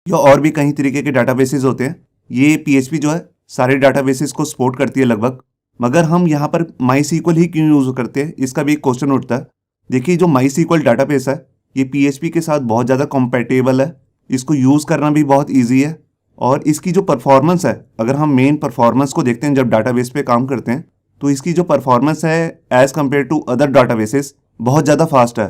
या और भी कई तरीके के डाटाबेसेस होते हैं। ये पीएचपी जो है सारे डाटाबेसेस को सपोर्ट करती है लगभग, मगर हम यहाँ पर माई सीक्वल ही क्यों यूज़ करते हैं, इसका भी एक क्वेश्चन उठता है। देखिए, जो माई सीक्वल डाटाबेस है ये पीएचपी के साथ बहुत ज़्यादा कंपैटिबल है, इसको यूज़ करना भी बहुत ईजी है, और इसकी जो परफॉर्मेंस है, अगर हम मेन परफॉर्मेंस को देखते हैं जब डाटाबेस पे काम करते हैं, तो इसकी जो परफॉर्मेंस है as compared to other databases बहुत ज़्यादा फास्ट है।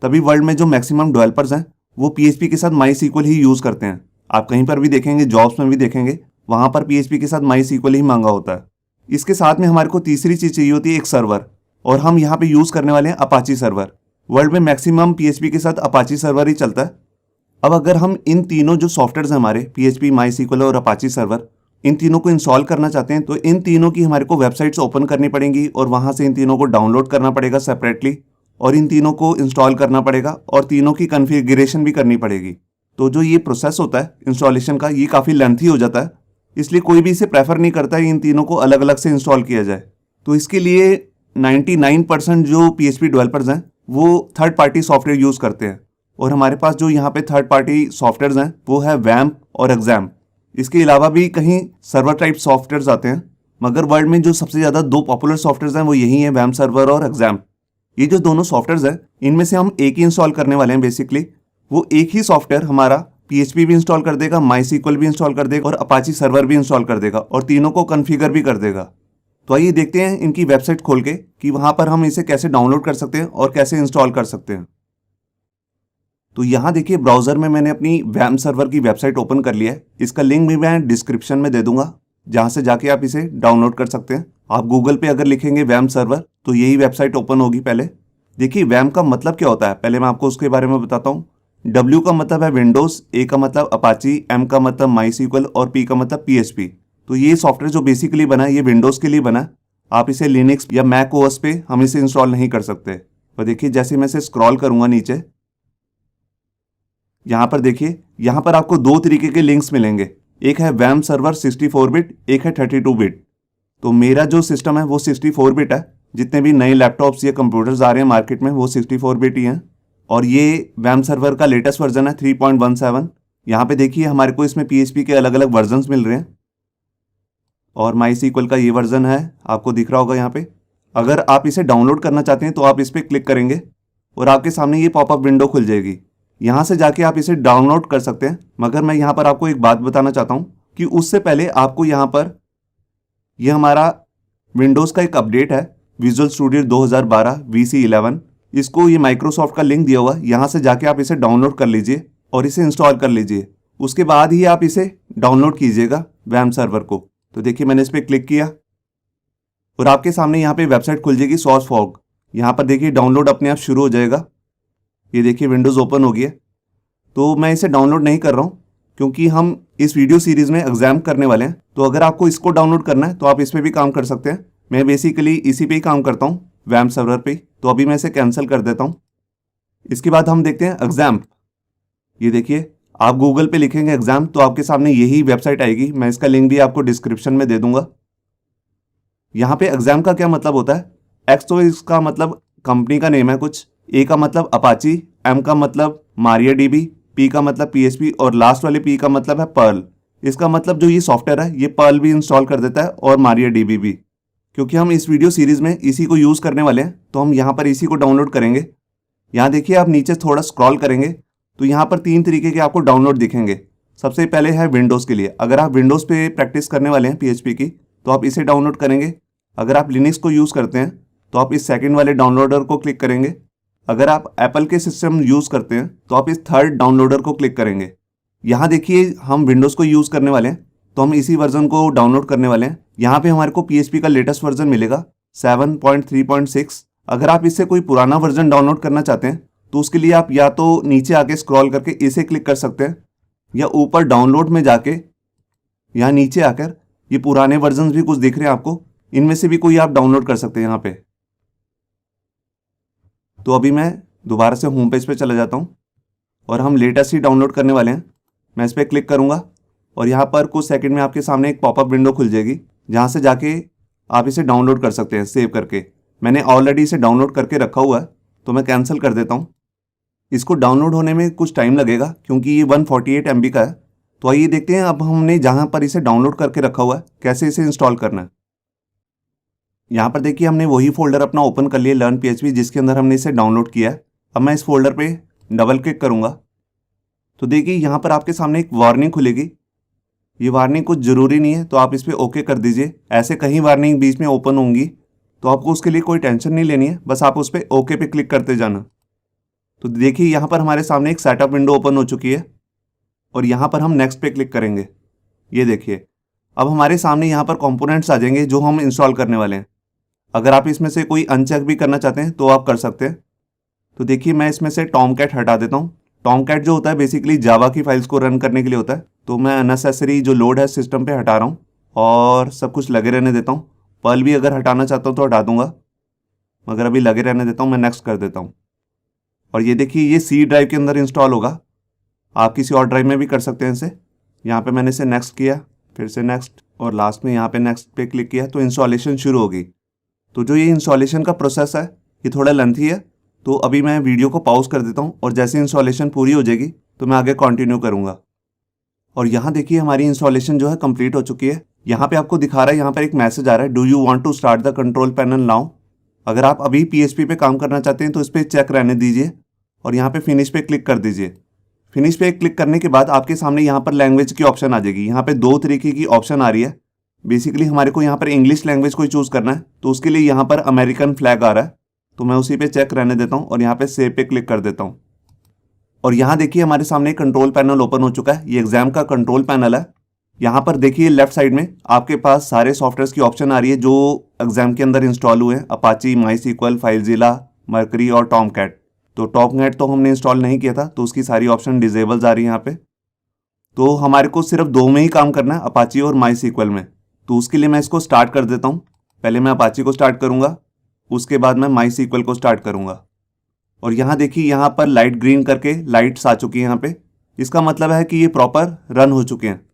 तभी वर्ल्ड में जो मैक्सिमम डेवलपर्स हैं वो पीएचपी के साथ माई सीक्वल ही यूज़ करते हैं। आप कहीं पर भी देखेंगे, जॉब्स में भी देखेंगे, वहाँ पर पीएचपी के साथ माई सीक्वल ही मांगा होता है। इसके साथ में हमारे को तीसरी चीज़ चाहिए होती है, एक सर्वर, और हम यहाँ पे यूज़ करने वाले हैं अपाची सर्वर। वर्ल्ड में मैक्सिमम पीएचपी के साथ अपाची सर्वर ही चलता है। अब अगर हम इन तीनों जो सॉफ्टवेयर हैं हमारे, पीएचपी, माई सीक्वल और अपाची सर्वर, इन तीनों को इंस्टॉल करना चाहते हैं तो इन तीनों की हमारे को वेबसाइट्स ओपन करनी पड़ेंगी और वहाँ से इन तीनों को डाउनलोड करना पड़ेगा सेपरेटली, और इन तीनों को इंस्टॉल करना पड़ेगा और तीनों की कॉन्फ़िगरेशन भी करनी पड़ेगी। तो जो ये प्रोसेस होता है इंस्टॉलेशन का, ये काफ़ी लेंथी हो जाता है, इसलिए कोई भी इसे प्रेफर नहीं करता है इन तीनों को अलग अलग से इंस्टॉल किया जाए। तो इसके लिए 99% जो पीएचपी डेवलपर्स हैं वो थर्ड पार्टी सॉफ्टवेयर यूज़ करते हैं, और हमारे पास जो यहाँ पे थर्ड पार्टी सॉफ्टवेयर हैं वो है वैम्प और एग्जाम। इसके अलावा भी कहीं सर्वर टाइप सॉफ्टवेयर आते हैं, मगर वर्ल्ड में जो सबसे ज़्यादा दो पॉपुलर सॉफ्टवेयर हैं वो यही है, वैम्प सर्वर और एग्जाम। ये जो दोनों सॉफ्टवेयर हैं इनमें से हम एक ही इंस्टॉल करने वाले हैं। बेसिकली वो एक ही सॉफ्टवेयर हमारा पीएचपी भी इंस्टॉल कर देगा, माई सीक्वल भी इंस्टॉल कर देगा और अपाची सर्वर भी इंस्टॉल कर देगा, और तीनों को कॉन्फ़िगर भी कर देगा। तो आइए देखते हैं इनकी वेबसाइट खोल के कि वहाँ पर हम इसे कैसे डाउनलोड कर सकते हैं और कैसे इंस्टॉल कर सकते हैं। तो यहाँ देखिए, ब्राउज़र में मैंने अपनी वैम्प सर्वर की वेबसाइट ओपन कर लिया है। इसका लिंक भी मैं डिस्क्रिप्शन में दे दूंगा, जहाँ से जाके आप इसे डाउनलोड कर सकते हैं। आप गूगल पे अगर लिखेंगे वैम्प सर्वर तो यही वेबसाइट ओपन होगी। पहले देखिए वैम्प का मतलब क्या होता है, पहले मैं आपको उसके बारे में बताता हूँ। W का मतलब है विंडोज़, A का मतलब अपाची, M का मतलब माई सीक्वल और P का मतलब PHP। तो ये सॉफ्टवेयर जो बेसिकली बना है ये विंडोज़ के लिए बना है। आप इसे लिनक्स या मैक ओएस पे हम इसे इंस्टॉल नहीं कर सकते। तो देखिए, जैसे मैं इसे स्क्रॉल करूँगा नीचे, यहाँ पर देखिए, यहाँ पर आपको दो तरीके के लिंक्स मिलेंगे। एक है वैम्प सर्वर 64 बिट, एक है 32 बिट। तो मेरा जो सिस्टम है वो 64 बिट है। जितने भी नए लैपटॉप्स या कंप्यूटर्स आ रहे हैं मार्केट में वो 64 बिट ही हैं, और ये वैम्प सर्वर का लेटेस्ट वर्जन है 3.17। यहाँ पे देखिए हमारे को इसमें पीएचपी के अलग अलग वर्जन्स मिल रहे हैं, और माई सीक्वल का ये वर्जन है, आपको दिख रहा होगा यहाँ पे। अगर आप इसे डाउनलोड करना चाहते हैं तो आप इस पर क्लिक करेंगे और आपके सामने ये पॉपअप विंडो खुल जाएगी। यहाँ से जाके आप इसे डाउनलोड कर सकते हैं, मगर मैं यहाँ पर आपको एक बात बताना चाहता हूँ कि उससे पहले आपको यहाँ पर यह हमारा विंडोज़ का एक अपडेट है, विजुअल स्टूडियो 2012 VC11। इसको ये माइक्रोसॉफ्ट का लिंक दिया हुआ है, यहाँ से जाके आप इसे डाउनलोड कर लीजिए और इसे इंस्टॉल कर लीजिए। उसके बाद ही आप इसे डाउनलोड कीजिएगा वैम्प सर्वर को। तो देखिए, मैंने इस पर क्लिक किया और आपके सामने यहाँ पे वेबसाइट खुल जाएगी सोर्स फॉग। यहाँ पर देखिए डाउनलोड अपने आप शुरू हो जाएगा। ये देखिए विंडोज़ ओपन हो गया। तो मैं इसे डाउनलोड नहीं कर रहा हूँ क्योंकि हम इस वीडियो सीरीज़ में एग्जाम करने वाले हैं। तो अगर आपको इसको डाउनलोड करना है तो आप इस पर भी काम कर सकते हैं। मैं बेसिकली इसी पे ही काम करता हूँ, वैम्प सर्वर पे। तो अभी मैं इसे कैंसिल कर देता हूँ। इसके बाद हम देखते हैं एग्जाम। ये देखिए, आप गूगल पे लिखेंगे एग्जाम तो आपके सामने यही वेबसाइट आएगी। मैं इसका लिंक भी आपको डिस्क्रिप्शन में दे दूंगा। यहाँ पे एग्जाम का क्या मतलब होता है, एक्स तो इसका मतलब कंपनी का नेम है कुछ, ए का मतलब अपाची, एम का मतलब मारिया डीबी, पी का मतलब पीएचपी और लास्ट वाले पी का मतलब है पर्ल। इसका मतलब जो ये सॉफ्टवेयर है ये पर्ल भी इंस्टॉल कर देता है और मारिया डीबी भी। क्योंकि हम इस वीडियो सीरीज़ में इसी को यूज़ करने वाले हैं तो हम यहाँ पर इसी को डाउनलोड करेंगे। यहाँ देखिए, आप नीचे थोड़ा स्क्रॉल करेंगे तो यहाँ पर तीन तरीके के आपको डाउनलोड दिखेंगे। सबसे पहले है विंडोज़ के लिए। अगर आप विंडोज़ पे प्रैक्टिस करने वाले हैं पीएचपी की तो आप इसे डाउनलोड करेंगे। अगर आप लिनक्स को यूज़ करते हैं तो आप इस सेकंड वाले डाउनलोडर को क्लिक करेंगे। अगर आप एप्पल के सिस्टम यूज़ करते हैं तो आप इस थर्ड डाउनलोडर को क्लिक करेंगे। यहाँ देखिए, हम विंडोज़ को यूज़ करने वाले हैं तो हम इसी वर्जन को डाउनलोड करने वाले हैं। यहाँ पे हमारे को पीएचपी का लेटेस्ट वर्जन मिलेगा 7.3.6। अगर आप इससे कोई पुराना वर्जन डाउनलोड करना चाहते हैं तो उसके लिए आप या तो नीचे आके स्क्रॉल करके इसे क्लिक कर सकते हैं, या ऊपर डाउनलोड में जाके यहाँ नीचे आकर ये पुराने वर्जन भी कुछ दिख रहे हैं आपको, इनमें से भी कोई आप डाउनलोड कर सकते हैं यहाँ पे। तो अभी मैं दोबारा से होम पेज पे चला जाता हूँ और हम लेटेस्ट ही डाउनलोड करने वाले हैं। मैं इस पर क्लिक करूँगा और यहाँ पर कुछ सेकंड में आपके सामने एक पॉपअप विंडो खुल जाएगी, जहाँ से जाके आप इसे डाउनलोड कर सकते हैं सेव करके। मैंने ऑलरेडी इसे डाउनलोड करके रखा हुआ है तो मैं कैंसिल कर देता हूँ। इसको डाउनलोड होने में कुछ टाइम लगेगा क्योंकि ये 148 MB का है। तो आइए देखते हैं अब हमने जहाँ पर इसे डाउनलोड करके रखा हुआ है कैसे इसे इंस्टॉल करना है। यहाँ पर देखिए हमने वही फोल्डर अपना ओपन कर लिया लर्न PHP जिसके अंदर हमने इसे डाउनलोड किया है। अब मैं इस फोल्डर पे डबल क्लिक करूँगा तो देखिए यहाँ पर आपके सामने एक वार्निंग खुलेगी। ये वार्निंग कुछ ज़रूरी नहीं है तो आप इस पर ओके कर दीजिए। ऐसे कहीं वार्निंग बीच में ओपन होंगी तो आपको उसके लिए कोई टेंशन नहीं लेनी है, बस आप उस पर ओके पे क्लिक करते जाना। तो देखिए यहाँ पर हमारे सामने एक सेटअप विंडो ओपन हो चुकी है और यहाँ पर हम नेक्स्ट पे क्लिक करेंगे। ये देखिए अब हमारे सामने यहाँ पर कंपोनेंट्स आ जाएंगे जो हम इंस्टॉल करने वाले हैं। अगर आप इसमें से कोई अनचेक भी करना चाहते हैं तो आप कर सकते हैं। तो देखिए मैं इसमें से टॉमकैट हटा देता हूँ। टॉमकैट जो होता है बेसिकली जावा की फाइल्स को रन करने के लिए होता है, तो मैं अननेसेसरी जो लोड है सिस्टम पे हटा रहा हूँ और सब कुछ लगे रहने देता हूँ। पर्ल भी अगर हटाना चाहता हूँ तो हटा दूंगा, मगर अभी लगे रहने देता हूँ। मैं नेक्स्ट कर देता हूँ और ये देखिए ये C ड्राइव के अंदर इंस्टॉल होगा। आप किसी और ड्राइव में भी कर सकते हैं इसे। यहाँ पे मैंने इसे नेक्स्ट किया, फिर से नेक्स्ट और लास्ट में यहाँ पे नेक्स्ट पे क्लिक किया तो इंस्टॉलेशन शुरू होगी। तो जो ये इंस्टॉलेशन का प्रोसेस है ये थोड़ा लेंथी है, तो अभी मैं वीडियो को पॉज कर देता हूँ और जैसे इंस्टॉलेशन पूरी हो जाएगी तो मैं आगे कंटिन्यू करूँगा। और यहाँ देखिए हमारी इंस्टॉलेशन जो है कंप्लीट हो चुकी है। यहाँ पे आपको दिखा रहा है, यहाँ पर एक मैसेज आ रहा है, do you want to start the control panel now. अगर आप अभी PHP पे काम करना चाहते हैं तो इस पर चेक रहने दीजिए और यहाँ पे फिनिश पे क्लिक कर दीजिए। फिनिश पे क्लिक करने के बाद आपके सामने यहाँ पर लैंग्वेज की ऑप्शन आ जाएगी। यहाँ पे 2 तरीके की ऑप्शन आ रही है। बेसिकली हमारे को यहाँ पर इंग्लिश लैंग्वेज कोई चूज़ करना है तो उसके लिए यहाँ पर अमेरिकन फ्लैग आ रहा है, तो मैं उसी पे चेक रहने देता हूँ और यहाँ पे सेव पे क्लिक कर देता हूँ। और यहाँ देखिए हमारे सामने कंट्रोल पैनल ओपन हो चुका है। ये एग्जाम का कंट्रोल पैनल है। यहाँ पर देखिए लेफ्ट साइड में आपके पास सारे सॉफ्टवेयर की ऑप्शन आ रही है जो एग्जाम के अंदर इंस्टॉल हुए हैं, अपाची, MySQL, फाइलज़िला, मर्करी और टॉमकैट। तो टॉमकैट तो हमने इंस्टॉल नहीं किया था तो उसकी सारी ऑप्शन डिजेबल्स आ रही है यहाँ पे। तो हमारे को सिर्फ 2 में ही काम करना है, अपाची और MySQL में। तो उसके लिए मैं इसको स्टार्ट कर देता हूँ। पहले मैं अपाची को स्टार्ट करूँगा, उसके बाद मैं MySQL को स्टार्ट करूँगा। और यहाँ देखिए यहाँ पर लाइट ग्रीन करके लाइट्स आ चुकी है यहाँ पे। इसका मतलब है कि ये प्रॉपर रन हो चुके हैं।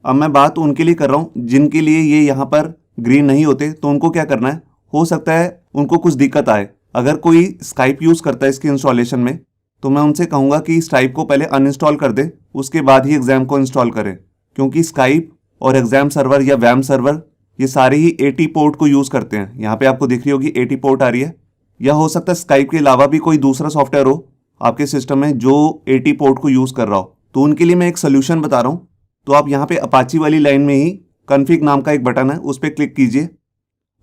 अब मैं बात उनके लिए कर रहा हूँ जिनके लिए ये यहाँ पर ग्रीन नहीं होते, तो उनको क्या करना है, हो सकता है उनको कुछ दिक्कत आए। अगर कोई स्काइप यूज़ करता है इसके इंस्टॉलेशन में तो मैं उनसे कहूँगा कि स्काइप को पहले अनइंस्टॉल कर दे, उसके बाद ही एग्जाम को इंस्टॉल करें। क्योंकि स्काइप और एग्जाम सर्वर या वैम सर्वर ये सारे ही 80 पोर्ट को यूज़ करते हैं। यहाँ पे आपको दिख रही होगी 80 पोर्ट आ रही है। या हो सकता है स्काइप के अलावा भी कोई दूसरा सॉफ्टवेयर हो आपके सिस्टम में जो 80 पोर्ट को यूज़ कर रहा हो, तो उनके लिए मैं एक सोल्यूशन बता रहा हूँ। तो आप यहाँ पे अपाची वाली लाइन में ही कॉन्फ़िग नाम का एक बटन है, उस पर क्लिक कीजिए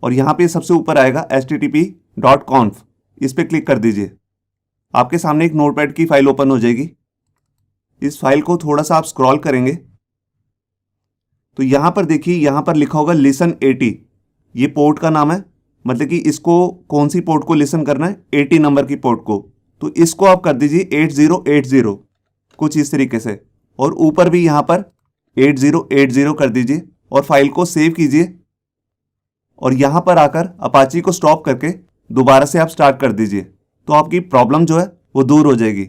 और यहाँ पे सबसे ऊपर आएगा http.conf, इस पर क्लिक कर दीजिए। आपके सामने एक नोटपैड की फाइल ओपन हो जाएगी। इस फाइल को थोड़ा सा आप स्क्रॉल करेंगे तो यहाँ पर देखिए यहाँ पर लिखा होगा लिसन 80। ये पोर्ट का नाम है, मतलब कि इसको कौन सी पोर्ट को लिसन करना है, 80 नंबर की पोर्ट को। तो इसको आप कर दीजिए 8080 कुछ इस तरीके से, और ऊपर भी यहाँ पर 8080 कर दीजिए और फाइल को सेव कीजिए। और यहाँ पर आकर अपाची को स्टॉप करके दोबारा से आप स्टार्ट कर दीजिए, तो आपकी प्रॉब्लम जो है वो दूर हो जाएगी।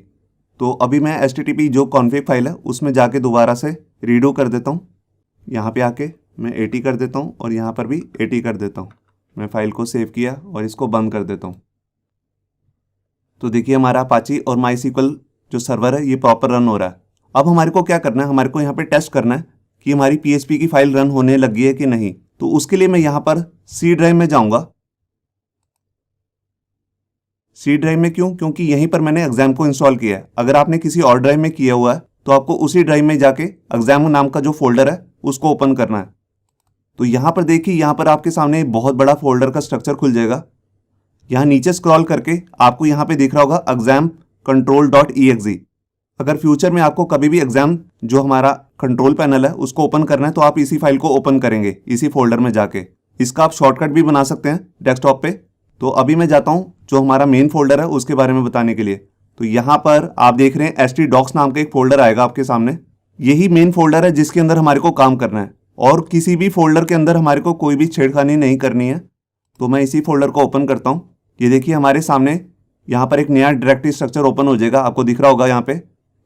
तो अभी मैं HTTP जो कॉन्फ़िग फाइल है उसमें जाके दोबारा से रीडो कर देता हूँ। यहाँ पे आके मैं 80 कर देता हूँ और यहाँ पर भी 80 कर देता हूँ। मैं फाइल को सेव किया और इसको बंद कर देता हूँ। तो देखिए हमारा अपाची और MySQL जो सर्वर है ये प्रॉपर रन हो रहा है। अब हमारे को क्या करना है, हमारे को यहाँ पे टेस्ट करना है कि हमारी PHP की फाइल रन होने लगी है कि नहीं। तो उसके लिए मैं यहाँ पर C ड्राइव में जाऊँगा। C ड्राइव में क्यों? क्योंकि यहीं पर मैंने एग्जाम को इंस्टॉल किया है। अगर आपने किसी और ड्राइव में किया हुआ है तो आपको उसी ड्राइव में जाके एग्जाम नाम का जो फोल्डर है उसको ओपन करना है। तो यहाँ पर देखिए यहाँ पर आपके सामने बहुत बड़ा फोल्डर का स्ट्रक्चर खुल जाएगा। यहाँ नीचे स्क्रॉल करके आपको यहाँ पे दिख रहा होगा examcontrol.exe। अगर फ्यूचर में आपको कभी भी एग्जाम जो हमारा कंट्रोल पैनल है उसको ओपन करना है तो आप इसी फाइल को ओपन करेंगे इसी फोल्डर में जाके। इसका आप शॉर्टकट भी बना सकते हैं डेस्कटॉप पे। तो अभी मैं जाता हूँ जो हमारा मेन फोल्डर है उसके बारे में बताने के लिए। तो यहाँ पर आप देख रहे हैं htdocs नाम का एक फोल्डर आएगा आपके सामने। यही मेन फोल्डर है जिसके अंदर हमारे को काम करना है और किसी भी फोल्डर के अंदर हमारे को कोई भी छेड़खानी नहीं करनी है। तो मैं इसी फोल्डर को ओपन करता हूँ। ये देखिए हमारे सामने यहाँ पर एक नया डायरेक्टरी स्ट्रक्चर ओपन हो जाएगा, आपको दिख रहा होगा यहाँ पे।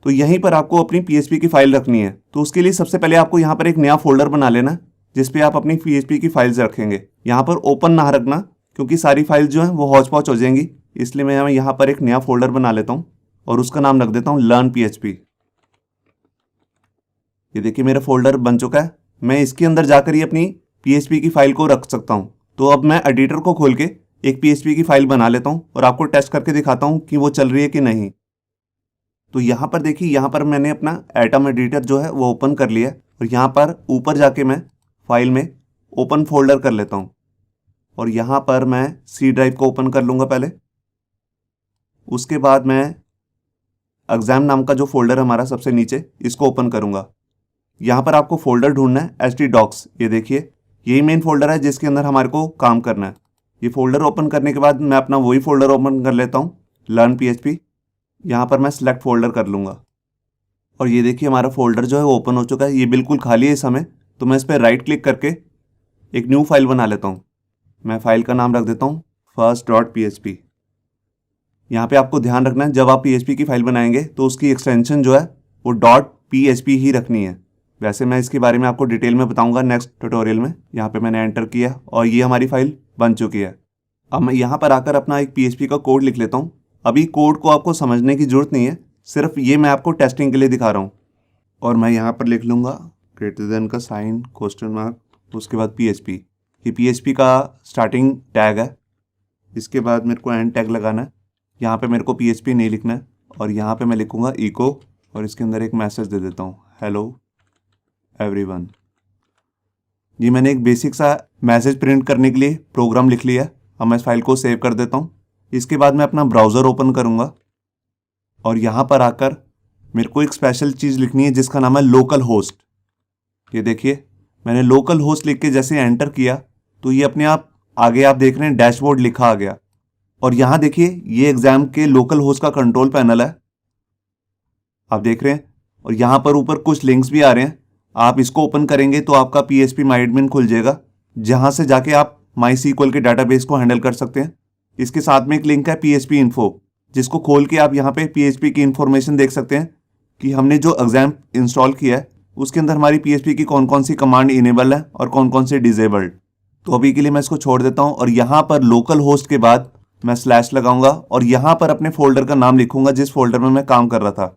तो यहीं पर आपको अपनी PHP की फाइल रखनी है। तो उसके लिए सबसे पहले आपको यहाँ पर एक नया फोल्डर बना लेना जिसपे आप अपनी PHP की फाइल्स रखेंगे। यहाँ पर ओपन ना रखना क्योंकि सारी फाइल्स जो हैं वो हौच पौच हो जाएंगी, इसलिए मैं यहाँ पर एक नया फोल्डर बना लेता हूँ और उसका नाम रख देता हूँ लर्न PHP। ये देखिए मेरा फोल्डर बन चुका है। मैं इसके अंदर जाकर ही अपनी PHP की फाइल को रख सकता हूँ। तो अब मैं एडिटर को खोल के एक PHP की फाइल बना लेता हूँ और आपको टेस्ट करके दिखाता हूँ कि वो चल रही है कि नहीं। तो यहाँ पर देखिए, यहाँ पर मैंने अपना एटम एडिटर जो है वो ओपन कर लिया और यहाँ पर ऊपर जाके मैं फाइल में ओपन फोल्डर कर लेता हूँ और यहाँ पर मैं C ड्राइव को ओपन कर लूँगा पहले। उसके बाद मैं एग्जाम नाम का जो फोल्डर है हमारा सबसे नीचे, इसको ओपन करूँगा। यहाँ पर आपको फोल्डर ढूंढना है htdocs। ये देखिए यही मेन फोल्डर है जिसके अंदर हमारे को काम करना है। ये फोल्डर ओपन करने के बाद मैं अपना वही फोल्डर ओपन कर लेता हूँ, लर्न PHP। यहाँ पर मैं सिलेक्ट फोल्डर कर लूँगा और ये देखिए हमारा फोल्डर जो है वो ओपन हो चुका है। ये बिल्कुल खाली है इस समय, तो मैं इस पर राइट क्लिक करके एक न्यू फाइल बना लेता हूँ। मैं फाइल का नाम रख देता हूँ first.php। यहाँ पे आपको ध्यान रखना है, जब आप PHP की फाइल बनाएंगे तो उसकी एक्सटेंशन जो है वो .php ही रखनी है। वैसे मैं इसके बारे में आपको डिटेल में बताऊंगा नेक्स्ट ट्यूटोरियल में। यहाँ पे मैंने एंटर किया और ये हमारी फाइल बन चुकी है। अब मैं यहाँ पर आकर अपना एक PHP का कोड लिख लेता हूँ। अभी कोड को आपको समझने की ज़रूरत नहीं है, सिर्फ ये मैं आपको टेस्टिंग के लिए दिखा रहा हूँ। और मैं यहाँ पर लिख लूँगा ग्रेटर देन का साइन, क्वेश्चन मार्क, उसके बाद PHP। ये PHP का स्टार्टिंग टैग है। इसके बाद मेरे को एंड टैग लगाना है। यहाँ पे मेरे को PHP नहीं लिखना है और यहाँ पे मैं लिखूँगा इको और इसके अंदर एक मैसेज दे देता हूँ, हेलो एवरीवन। ये मैंने एक बेसिक सा मैसेज प्रिंट करने के लिए प्रोग्राम लिख लिया है। अब मैं इस फाइल को सेव कर देता हूँ। इसके बाद मैं अपना ब्राउज़र ओपन करूँगा और यहाँ पर आकर मेरे को एक स्पेशल चीज़ लिखनी है जिसका नाम है लोकल होस्ट। ये देखिए मैंने लोकल होस्ट लिख के जैसे एंटर किया तो ये अपने आप आगे आप देख रहे हैं डैशबोर्ड लिखा आ गया। और यहाँ देखिए ये एग्जाम के लोकल होस्ट का कंट्रोल पैनल है, आप देख रहे हैं। और यहाँ पर ऊपर कुछ लिंक्स भी आ रहे हैं। आप इसको ओपन करेंगे तो आपका PHP MyAdmin खुल जाएगा, जहाँ से जाके आप MySQL के डाटाबेस को हैंडल कर सकते हैं। इसके साथ में एक लिंक है PHP Info, जिसको खोल के आप यहाँ पे PHP की इंफॉर्मेशन देख सकते हैं कि हमने जो एग्जाम इंस्टॉल किया है उसके अंदर हमारी PHP की कौन कौन सी कमांड इनेबल है और कौन कौन से डिजेबल्ड। तो अभी के लिए मैं इसको छोड़ देता हूँ और यहाँ पर लोकल होस्ट के बाद मैं स्लैश लगाऊंगा और यहाँ पर अपने फोल्डर का नाम लिखूंगा जिस फोल्डर में मैं काम कर रहा था।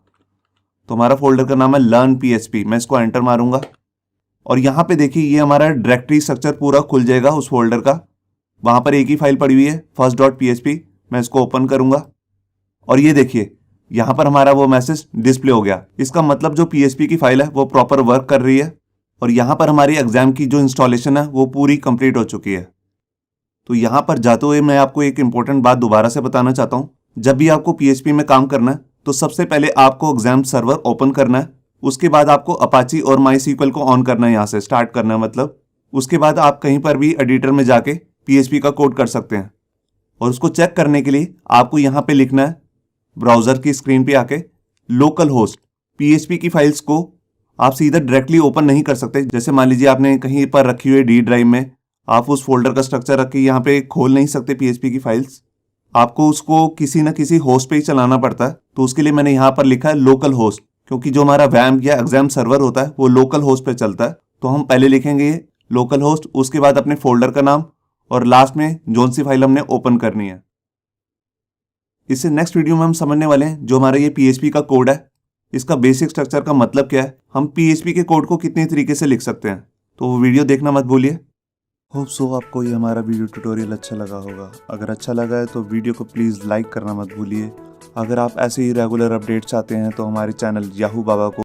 तो हमारा फोल्डर का नाम है लर्न PHP। मैं इसको एंटर मारूंगा और यहाँ पे देखिए ये हमारा डायरेक्टरी स्ट्रक्चर पूरा खुल जाएगा उस फोल्डर का। वहाँ पर एक ही फाइल पड़ी हुई है first.php। मैं इसको ओपन करूंगा और ये देखिए यहाँ पर हमारा वो मैसेज डिस्प्ले हो गया। इसका मतलब जो PHP की फाइल है वो प्रॉपर वर्क कर रही है और यहाँ पर हमारी एग्जाम की जो इंस्टॉलेशन है वो पूरी कंप्लीट हो चुकी है। तो यहाँ पर जाते हुए मैं आपको एक इंपॉर्टेंट बात दोबारा से बताना चाहता हूँ। जब भी आपको PHP में काम करना है तो सबसे पहले आपको एग्जाम सर्वर ओपन करना है। उसके बाद आपको अपाची और MySQL को ऑन करना है, यहाँ से स्टार्ट करना है मतलब। उसके बाद आप कहीं पर भी एडिटर में जाके PHP का कोड कर सकते हैं और उसको चेक करने के लिए आपको यहाँ पे लिखना है ब्राउज़र की स्क्रीन पे आके लोकल होस्ट। PHP की फाइल्स को आप सीधा डायरेक्टली ओपन नहीं कर सकते। जैसे मान लीजिए आपने कहीं पर रखी हुई D ड्राइव में, आप उस फोल्डर का स्ट्रक्चर रख के यहाँ पे खोल नहीं सकते PHP की फाइल्स। आपको उसको किसी न किसी होस्ट पे ही चलाना पड़ता है। तो उसके लिए मैंने यहाँ पर लिखा है लोकल होस्ट, क्योंकि जो हमारा वैम या एग्जाम सर्वर होता है वो लोकल होस्ट पे चलता है। तो हम पहले लिखेंगे लोकल होस्ट, उसके बाद अपने फोल्डर का नाम और लास्ट में जोन सी फाइल हमने ओपन करनी है। इससे नेक्स्ट वीडियो में हम समझने वाले हैं जो हमारा ये PHP का कोड है, इसका बेसिक स्ट्रक्चर का मतलब क्या है, हम PHP के कोड को कितने तरीके से लिख सकते हैं। तो वो वीडियो देखना मत भूलिए। होप सो आपको ये हमारा वीडियो ट्यूटोरियल अच्छा लगा होगा। अगर अच्छा लगा है तो वीडियो को प्लीज़ लाइक करना मत भूलिए। अगर आप ऐसे ही रेगुलर अपडेट चाहते हैं तो हमारे चैनल याहू बाबा को